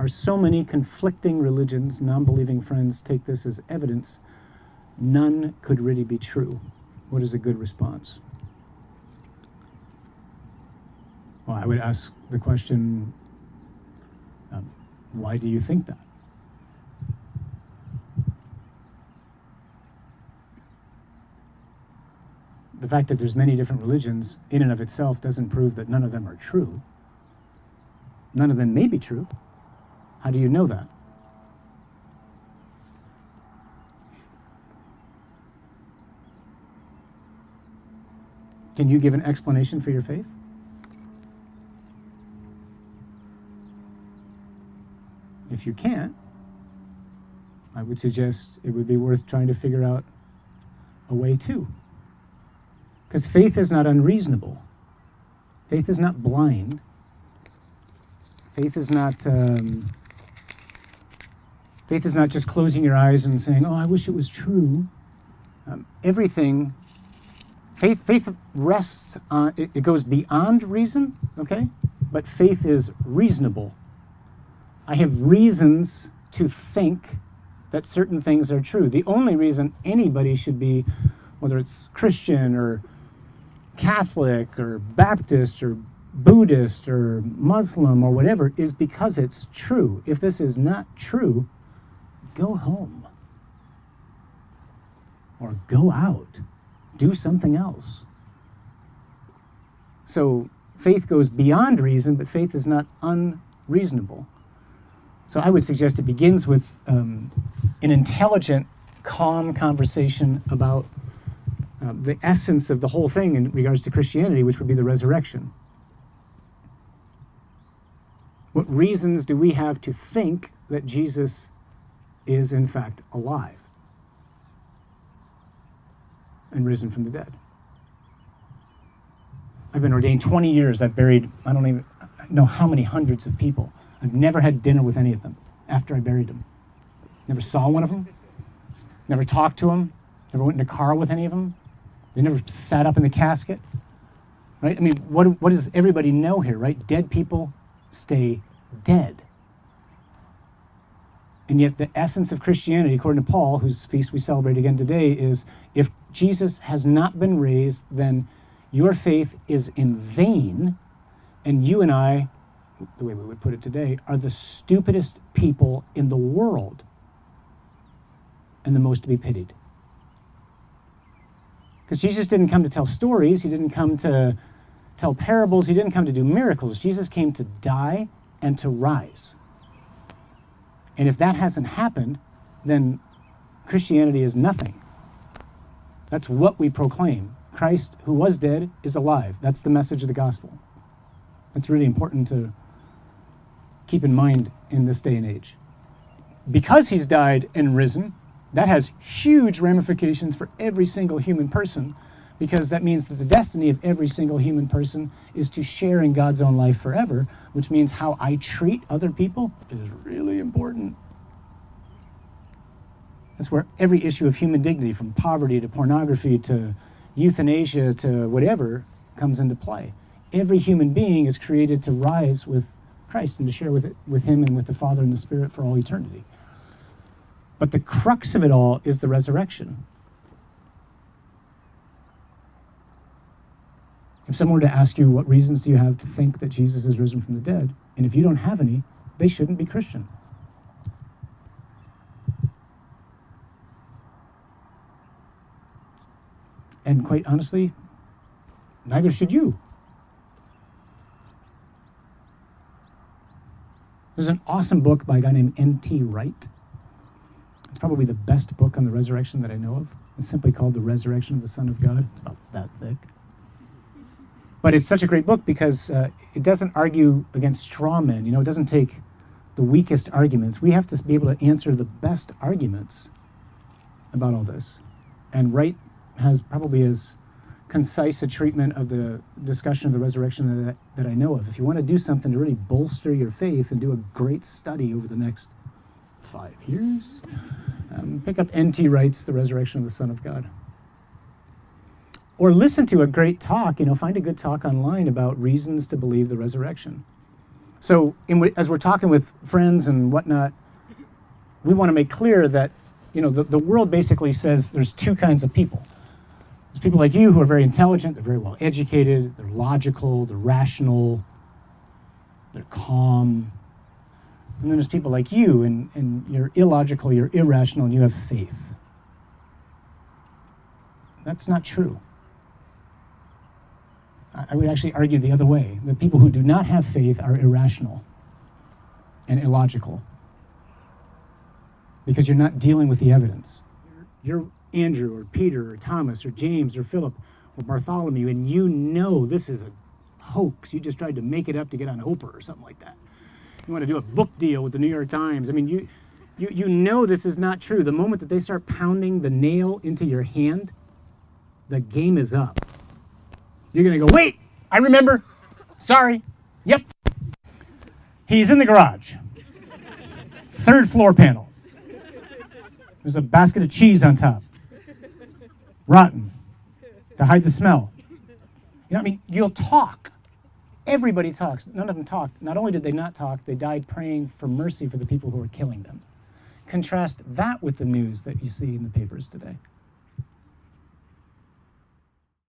are so many conflicting religions, non-believing friends take this as evidence, none could really be true. What is a good response? Well, I would ask the question, why do you think that? The fact that there's many different religions in and of itself doesn't prove that none of them are true. None of them may be true. How do you know that? Can you give an explanation for your faith? If you can't, I would suggest it would be worth trying to figure out a way to. Because faith is not unreasonable. Faith is not blind. Faith is not just closing your eyes and saying, "Oh, I wish it was true." Everything, faith rests on, it goes beyond reason, okay? But faith is reasonable. I have reasons to think that certain things are true. The only reason anybody should be, whether it's Christian or Catholic or Baptist or Buddhist or Muslim or whatever, is because it's true. If this is not true, go home. Or go out. Do something else. So faith goes beyond reason, but faith is not unreasonable. So I would suggest it begins with an intelligent, calm conversation about the essence of the whole thing in regards to Christianity, which would be the resurrection. What reasons do we have to think that Jesus is in fact alive and risen from the dead? I've been ordained 20 years. I've buried, I don't even know how many hundreds of people. I've never had dinner with any of them after I buried them. Never saw one of them. Never talked to them. Never went in a car with any of them. They never sat up in the casket. Right? I mean, what does everybody know here, right? Dead people stay dead. And yet the essence of Christianity, according to Paul, whose feast we celebrate again today, is if Jesus has not been raised, then your faith is in vain, and you and I, the way we would put it today, are the stupidest people in the world and the most to be pitied. Because Jesus didn't come to tell stories. He didn't come to tell parables. He didn't come to do miracles. Jesus came to die and to rise. And if that hasn't happened, then Christianity is nothing. That's what we proclaim. Christ, who was dead, is alive. That's the message of the gospel. That's really important to keep in mind in this day and age. Because he's died and risen, that has huge ramifications for every single human person, because that means that the destiny of every single human person is to share in God's own life forever, which means how I treat other people is really important. That's where every issue of human dignity, from poverty to pornography to euthanasia to whatever, comes into play. Every human being is created to rise with Christ and to share with him and with the Father and the Spirit for all eternity. But the crux of it all is the resurrection. If someone were to ask you, what reasons do you have to think that Jesus is risen from the dead? And if you don't have any, they shouldn't be Christian. And quite honestly, neither should you. There's an awesome book by a guy named N.T. Wright. It's probably the best book on the resurrection that I know of. It's simply called The Resurrection of the Son of God. It's about that thick. But it's such a great book because it doesn't argue against straw men. You know, it doesn't take the weakest arguments. We have to be able to answer the best arguments about all this. And Wright has probably as concise a treatment of the discussion of the resurrection that I know of. If you want to do something to really bolster your faith and do a great study over the next 5 years, pick up N.T. Wright's The Resurrection of the Son of God. Or listen to a great talk, find a good talk online about reasons to believe the resurrection. So as we're talking with friends and whatnot, we want to make clear that, the world basically says there's two kinds of people. There's people like you who are very intelligent, they're very well educated, they're logical, they're rational, they're calm. And then there's people like you, and you're illogical, you're irrational, and you have faith. That's not true. I would actually argue the other way. The people who do not have faith are irrational and illogical because you're not dealing with the evidence. You're Andrew or Peter or Thomas or James or Philip or Bartholomew, and you know this is a hoax. You just tried to make it up to get on Oprah or something like that. You want to do a book deal with the New York Times. I mean, you know this is not true. The moment that they start pounding the nail into your hand, the game is up. You're going to go, wait, I remember. Sorry. Yep. He's in the garage. 3rd floor panel. There's a basket of cheese on top. Rotten. To hide the smell. You'll talk. Everybody talks. None of them talked. Not only did they not talk, they died praying for mercy for the people who were killing them. Contrast that with the news that you see in the papers today.